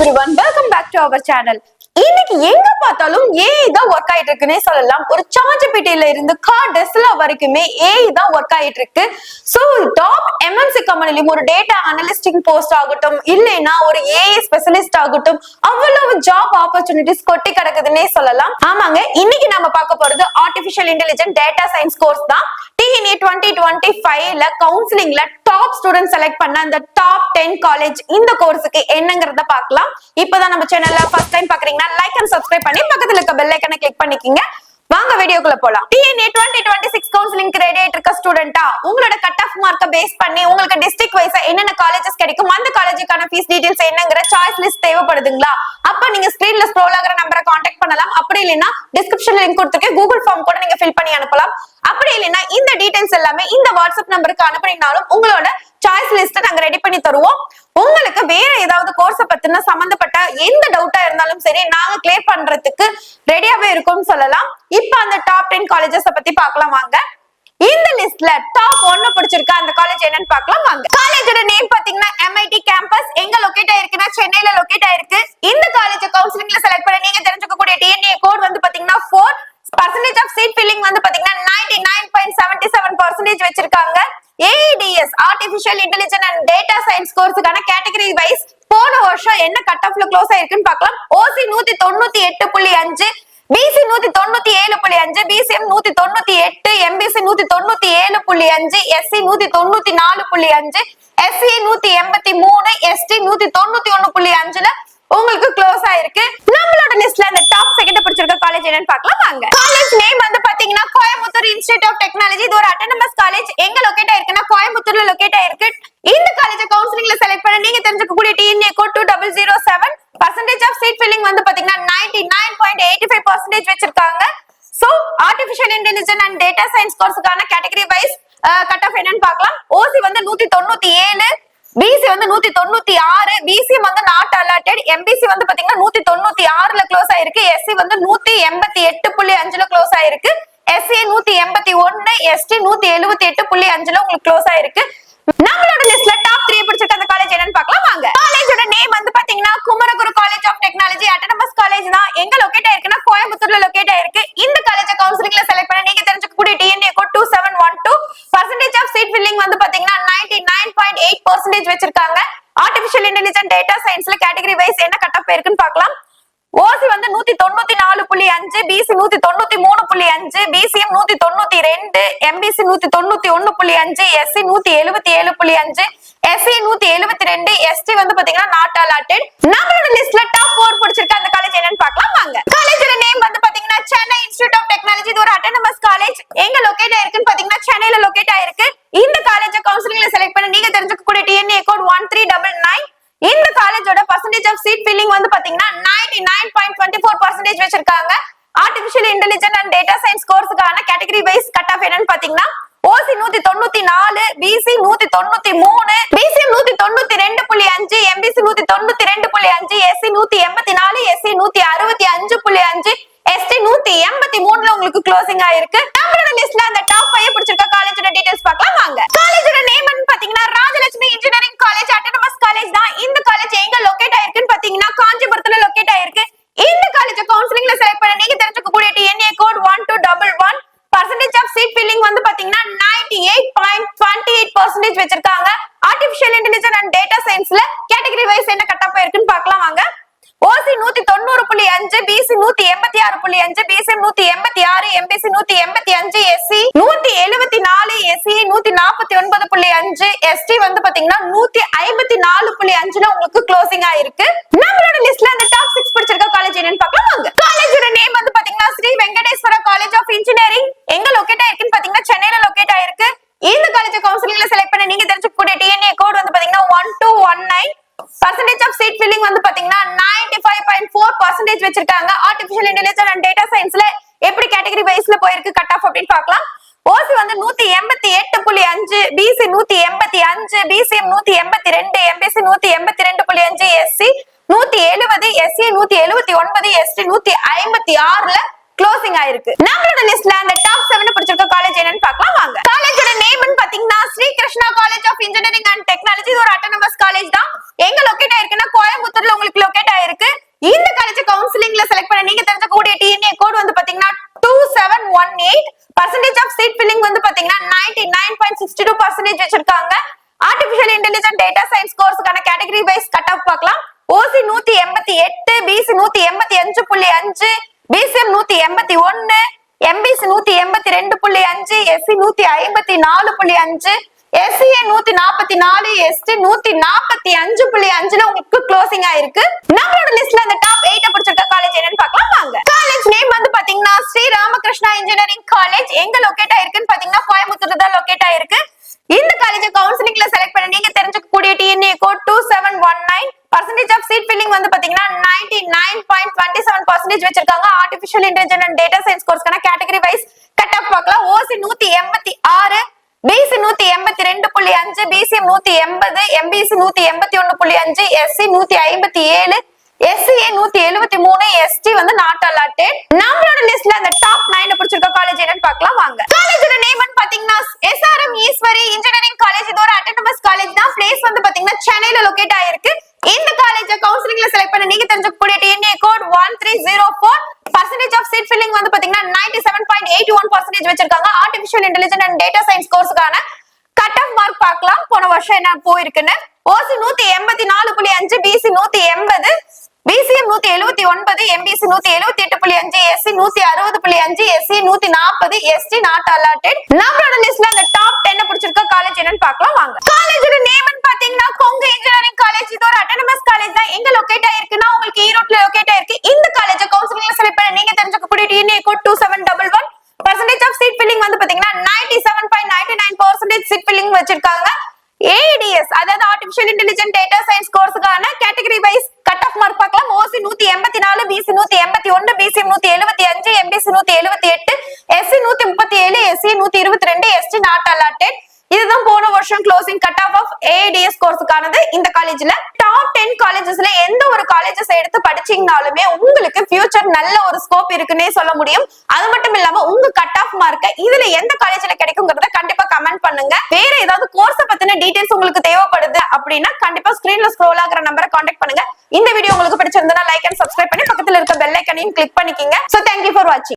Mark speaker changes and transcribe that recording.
Speaker 1: everyone, welcome back to our channel. இன்னைக்கு எங்க பார்த்தாலும் ஏஐ தான் ஒர்க் ஆயிட்டு இருக்குன்னே சொல்லலாம். ஒரு சார்ஜ்பிடில இருந்து கார் டெஸ்லா வரைக்குமே ஏஐ தான் ஒர்க் ஆயிட்டு இருக்கு. சோ டாப் எம்என்சி கம்பெனிலயும் ஒரு டேட்டா அனலிஸ்டிங் போஸ்ட் ஆகட்டும், இல்லைன்னா ஒரு ஏஐ ஸ்பெஷலிஸ்ட் ஆகட்டும், அவ்வளவு ஜாப் ஆப்பர்ச்சுனிட்டிஸ் கொட்டி கிடக்குதுன்னே சொல்லலாம். ஆமாங்க, இன்னைக்கு நம்ம பார்க்க போறது artificial intelligence data science course தான். டிஎன்ஏ 2025ல கவுன்சிலிங்ல டாப் ஸ்டூடெண்ட் செலக்ட் பண்ண அந்த டாப் 10 காலேஜ் இந்த கோர்ஸுக்கு என்னங்கறத பார்க்கலாம். இப்பதான் நம்ம சேனல்ல ஃபர்ஸ்ட் டைம் பாக்குறீங்கன்னா லைக் அண்ட் சப்ஸ்கிரைப் பண்ணி பக்கத்துல இருக்க பெல் ஐகானை கிளிக் பண்ணிக்கங்க. வாங்க வீடியோக்குள்ள போலாம். டிஎன்ஏ 2026 கவுன்சிலிங் ரெடி ஆயிட்டு இருக்க ஸ்டூடெண்டா உங்களோட கட் ஆஃப் மார்க்க பேஸ் பண்ணி உங்களுக்கு டிஸ்ட்ரிக்ட் வைஸா என்னென்ன காலேஜஸ் கிடைக்கும், அந்த காலேஜுக்கான ஃபீஸ் டீடைல்ஸ் என்னங்கற சாய்ஸ் லிஸ்ட் தேவைப்படுதுங்களா? அப்ப நீங்க ஸ்கிரீன்ல ஸ்க்ரோல் ஆகுற நம்பரை கான்டாக்ட் பண்ணலாம். அப்படி இல்லைன்னா டிஸ்கிரிப்ஷன்ல லிங்க் கொடுத்துருக்கேன், கூகுள் ஃபார்ம் கூட நீங்க ஃபில் பண்ணி அனுப்பலாம். அப்படி இல்லைன்னா இந்த டீடைல்ஸ் எல்லாமே இந்த வாட்ஸ்அப் நம்பருக்கு அனுப்பினாலும் உங்களோட சாய்ஸ் லிஸ்ட் நாங்க ரெடி பண்ணி தருவோம். உங்களுக்கு வேற ஏதாவது கோர்ஸ பத்தின சம்பந்தப்பட்ட எந்த டவுட்டா இருந்தாலும் சரி, நாங்க கிளியர் பண்றதுக்கு ரெடியாவே இருக்கும்னு சொல்லலாம். இப்ப அந்த டாப் 10 காலேஜஸ் பத்தி பார்க்கலாம் வாங்க. இந்த லிஸ்ட்ல டாப் 1 பிடிச்சிருக்க அந்த காலேஜ் என்னன்னு பார்க்கலாம் வாங்க. காலேஜோட நேம் பாத்தீங்கன்னா MIT கேம்பஸ். எங்க லொகேட் ஆயிருக்குன்னா சென்னையில லொகேட் ஆயிருக்கு. இந்த காலேஜ் கவுன்சிலிங்ல செலக்ட் பண்ண நீங்க தெரிஞ்சுக்கக்கூடிய டிஎன்ஏ கோட் வந்து பாத்தீங்கன்னா 4% ஆஃப் சீட் ஃபில்லிங் வந்து பாத்தீங்கன்னா 99.77% வச்சிருக்காங்க. AEDS artificial intelligence and data science கோர்ஸுக்கான கேட்டகரி வைஸ் போன வருஷம் என்ன கட் ஆஃப்ல க்ளோஸ் ஆயிருக்குன்னு பார்க்கலாம். OC 198.5, BC 197.5, BCM 198, MBC 197.5, SC 194.5, SC 183, ST 191.5ல உங்களுக்கு க்ளோஸ் ஆயிருக்கு. நம்மளோட லிஸ்ட்ல அந்த டாப் செகண்ட் பிடிச்சிருக்க காலேஜ் என்னன்னு பார்க்கலாம் வாங்க. காலேஜ் நேம் வந்து பாத்தீங்கன்னா கோயம்புத்தூர் இன்ஸ்டிடியூட் ஆஃப் டெக்னாலஜி. இது ஒரு அட்டானமஸ் காலேஜ். எங்க லொகேட் ஆயிருக்குன்னா கோயம்புத்தூர்ல லொகேட் ஆயிருக்கு. இந்த காலேஜ் கவுன்சிலிங்ல செலக்ட் பண்ண நீங்க தெரிஞ்சுக்கக்கூடிய TNEA code 2007. Of seat filling வந்து பாத்தீங்கன்னா 99.85% வச்சிருக்காங்க. So artificial intelligence and data science கோர்ஸுக்கான கேட்டகரி வைஸ் கட் ஆஃப் என்னன்னு பார்க்கலாம். OC வந்து 197, BC வந்து 196, BCM வந்து நாட் அலாட்டட், MBC வந்து பாத்தீங்கன்னா 196ல க்ளோஸ் ஆயிருக்கு, SC வந்து 188.5ல க்ளோஸ் ஆயிருக்கு, SC 181, ST 178.5ல உங்களுக்கு க்ளோஸ் ஆயிருக்கு. நம்மளோட லிஸ்ட்ல டாப் 3 பிடிச்சிருக்க அந்த காலேஜ் என்னன்னு பார்க்கலாம் வாங்க. காலேஜோட நேம் வந்து பாத்தீங்கன்னா Kumaraguru college of technology. Autonomous college தான். எங்க லொகேட் ஆயிருக்குன்னா கோயம்புத்தூர்ல லொகேட் ஆயிருக்கு. இந்த காலேஜ் கவுன்சிலிங்ல செலக்ட் பண்ண நீங்க தெரிஞ்சுக்கக்கூடிய TNEA code 2712. Of seat filling வந்து பாத்தீங்கன்னா 99.8% வச்சிருக்காங்க. ஆர்டிபிஷியல் இன்டெலிஜென்ஸ் டேட்டா சயின்ஸ்ல கேட்டகரி வைஸ் என்ன கட் ஆஃப் இருக்குன்னு பார்க்கலாம். OC வந்து 194.5, BC 193.5, BCM 192, MBC 191.5, SC 177.5, SC 172, ST வந்து பாத்தீங்கன்னா நாட் அலாட்டட். நம்மளோட லிஸ்ட்ல டாப் 4 பிடிச்சிருக்க அந்த காலேஜ் என்னன்னு பார்க்கலாம் வாங்க. காலேஜோட நேம் வந்து பாத்தீங்கன்னா சென்னை இன்ஸ்டிடியூட் ஆஃப் டெக்னாலஜி. இது ஒரு அட்டானமஸ் காலேஜ். எங்க லொகேட் ஆயிருக்குன்னு பாத்தீங்கன்னா சென்னையில லொகேட் ஆயிருக்கு. இந்த காலேஜ் கவுன்சிலிங்ல செலக்ட் பண்ண நீங்க தெரிஞ்சுக்கக்கூடிய டிஎன்ஏ கோட் 1399. இந்த காலேஜோட ஆஃப் சீட் ஃபில்லிங் வந்து பாத்தீங்கன்னா 99.24% வச்சிருக்காங்க. Artificial intelligence and data science கோர்ஸுக்கான கேட்டகரி வைஸ் கட் ஆஃப் என்னன்னு பாத்தீங்கன்னா OC 194, BC 193, BCM 192.5, MBC 192.5, SC 184, SC 165.5, ST 183ல உங்களுக்கு க்ளோசிங் ஆயிருக்கு. நம்மளோட லிஸ்ட்ல அந்த டாப் 5 பிடிச்சிருக்க காலேஜோட டீடைல்ஸ் பார்க்கலாம் வாங்க. காலேஜோட நேம் பாத்தீங்கன்னா Rajalakshmi engineering college. Autonomous college தான். இந்த காலேஜ் எங்க லொகேட் ஆயிருக்குன்னு பாத்தீங்கன்னா காஞ்சிபுரத்துல லொகேட் ஆயிருக்கு. இந்த காலேஜ் கவுன்சிலிங்ல செலக்ட் பண்ண நீங்க தெரிஞ்சுக்கக்கூடிய TNEA code 1211. Of seat filling வந்து பாத்தீங்கன்னா 98.28% வச்சிருக்காங்க. ஆர்டிபிஷியல் இன்டெலிஜென்ஸ் அண்ட் டேட்டா சயின்ஸ்ல கேட்டகரி வைஸ் என்ன கட் ஆஃப் ஆயிருக்குன்னு பார்க்கலாம் வாங்க. OC 190.5, BC 186.5, BCM 186, MBC 185, SC 174, SC 149.5, ST வந்து பாத்தீங்கன்னா 154.5ல உங்களுக்கு க்ளோசிங் ஆயிருக்கு. நம்மளோட லிஸ்ட்ல அந்த டாப் 6 பிடிச்சிருக்க காலேஜ் என்னன்னு பார்க்கலாம் வாங்க. காலேஜோட நேம் வந்து பாத்தீங்கன்னா Sri Venkateswara college of engineering. எங்க லொகேட் ஆயிருக்குன்னு பாத்தீங்கன்னா சென்னையில லொகேட் ஆயிருக்கு. இந்த காலேஜ் கவுன்சிலிங்ல செலக்ட் பண்ண நீங்க தெரிஞ்சுக்கக்கூடிய டிஎன்ஏ கோட் வந்து பாத்தீங்கன்னா 1219. ஆஃப் சீட் ஃபில்லிங் வந்து பாத்தீங்கன்னா 95.4% வச்சிருக்காங்க. ஆர்டிபிஷியல் இன்டெலிஜென்ஸ் அண்ட் டேட்டா சயின்ஸ்ல எப்படி கேட்டகரி வைஸ்ல போயிருக்கு கட் ஆஃப் அப்படின்னு பார்க்கலாம். OC வந்து 188.5, BC 185, BCM 182, MBC 182.5, SC 170, SC 179, ST 156ல closing ஆயிருக்கு. நம்மளோட லிஸ்ட்ல அந்த டாப் 7 பிடிச்சிருக்க காலேஜ் என்னன்னு பார்க்கலாம் வாங்க. காலேஜோட நேம்னு பாத்தீங்கன்னா Sri Krishna college of engineering and technology. இது ஒரு அட்டானமஸ் காலேஜ் தான். எங்க லொகேட் ஆயிருக்குன்னா கோயம்புத்தூர்ல உங்களுக்கு லொகேட் இந்த காலேஜ் கவுன்சிலிங்ல செலக்ட் பண்ண நீங்க தெரிஞ்சக்கூடிய டிஎன்ஏ கோட் வந்து பாத்தீங்கன்னா 2718. பர்சன்டேஜ் ஆஃப் சீட் ஃபில்லிங் வந்து பாத்தீங்கன்னா 99.62% வச்சிருக்காங்க. ஆர்டிபிஷியல் இன்டெலிஜென்ட் டேட்டா சயின்ஸ் கோர்ஸ்க்கான கேட்டகரி வைஸ் கட் ஆஃப் பார்க்கலாம். OC 188, BC 185.5, BCM 181, MBC 182.5, SC 154.5, SCA 144, ST 145.5ல உங்களுக்கு க்ளோசிங் ஆயிருக்கு. நம்மளோட லிஸ்ட்ல அந்த டாப் 8 பிடிச்சிருக்க காலேஜ் என்னன்னு பார்க்கலாம் வாங்க. காலேஜ் நேம் வந்து பாத்தீங்கன்னா ஸ்ரீ ராமகிருஷ்ணா இன்ஜினியரிங் காலேஜ். எங்க லொகேட் ஆயிருக்குன்னு பாத்தீங்கன்னா கோயம்புத்தூர்ல தான் லொகேட் ஆயிருக்கு. இந்த காலேஜ் கவுன்சிலிங்ல செலக்ட் பண்ண நீங்க தெரிஞ்சுக்கக்கூடிய TNEA code 2719. Percentage of seat filling வந்து பாத்தீங்கன்னா 99.27% வச்சிருக்காங்க. Artificial intelligence and data science கோர்ஸ்க்கான கேட்டகரி வைஸ் கட் ஆஃப் பார்க்கலாம். OC 186, BC 182.5, BCM 180, MBC 181.5, SC 157, SCA 173, ST வந்து நாட் அலாட்டட். நம்மளோட லிஸ்ட்ல அந்த டாப் 9 பிடிச்சிருக்க காலேஜ் என்னன்னு பார்க்கலாம் வாங்க. காலேஜோட நேம் வந்து பாத்தீங்கன்னா எஸ்ஆர்எம் ஈஸ்வரி இன்ஜினியரிங் காலேஜ். இது ஒரு அட்டானமஸ் காலேஜ் தான். பிளேஸ் வந்து பாத்தீங்கன்னா சென்னையில லொகேட் ஆயிருக்கு. இந்த காலேஜ் கவுன்சிலிங்ல செலக்ட் பண்ண நீங்க தெரிஞ்சுக்கக்கூடிய TNEA code 1304. Percentage of seat filling வந்து பாத்தீங்கன்னா 97.81% வச்சிருக்காங்க. Artificial intelligence and data science கோர்ஸ்க்கான கட் ஆஃப் மார்க் பார்க்கலாம் போன வருஷம் என்ன போயிருக்குன்னு. OC 184.5, BC 180, BCM 179, MBC 178.5, SC 160.5, SC 140, ST not allotted. நம்மளோட லிஸ்ட்ல அந்த டாப் 10 பிடிச்சிருக்க காலேஜ் என்னன்னு பார்க்கலாம் வாங்க. காலேஜோட நேம்னு பாத்தீங்கன்னா கொங்கு இன்ஜினியரிங் காலேஜ். இது ஒரு அட்டானமஸ் காலேஜ் தான். எங்க லொகேட் ஆயிருக்குன்னா உங்களுக்கு ஈரோட்ல லொகேட் ஆயிருக்கு. இந்த காலேஜ் கவுன்சிலிங்ல செலக்ட் பண்ண நீங்க தெரிஞ்சுக்கக்கூடிய TNEA code 2711. Percentage of seat filling வந்து பாத்தீங்கன்னா 97.99% சீட் ஃபில்லிங் வச்சிருக்காங்க. ஏடிஎஸ் அதாவது ஆர்டிபிஷியல் இன்டெலிஜென்ட் டேட்டா சயின்ஸ் கோர்ஸ்க்கான category wise cut off mark பார்க்கலாம். OC 184, BC 181, BCM 175, MBC 178, SC 137, SC 122, ST not allotted. இதுதான் போன வருஷம் க்ளோசிங் கட் ஆஃப் ஏடிஎஸ் கோர்ஸ்க்கானது. இந்த காலேஜ்ல டாப் 10 காலேஜஸ்ல எந்த ஒரு காலேஜஸ் எடுத்து படிச்சீங்கனாலுமே உங்களுக்கு ஃபியூச்சர் நல்ல ஒரு ஸ்கோப் இருக்குன்னே சொல்ல முடியும். அது மட்டும் இல்லாம உங்க கட் ஆஃப் மார்க்க இதுல எந்த காலேஜ்ல கிடைக்கும்ங்கறத கண்டிப்பா கமெண்ட் பண்ணுங்க. வேற ஏதாவது கோர்ஸ் பத்தின டீடைல்ஸ் உங்களுக்கு தேவைப்படுது அப்படின்னா கண்டிப்பா ஸ்கிரீன்ல ஸ்க்ரோல் ஆகுற நம்பரை கான்டாக்ட் பண்ணுங்க. இந்த வீடியோ உங்களுக்கு பிடிச்சிருந்தா லைக் அண்ட் சப்ஸ்கிரைப் பண்ணி பக்கத்துல இருக்க பெல் ஐகானையும் கிளிக் பண்ணிக்கங்க. So thank you for watching.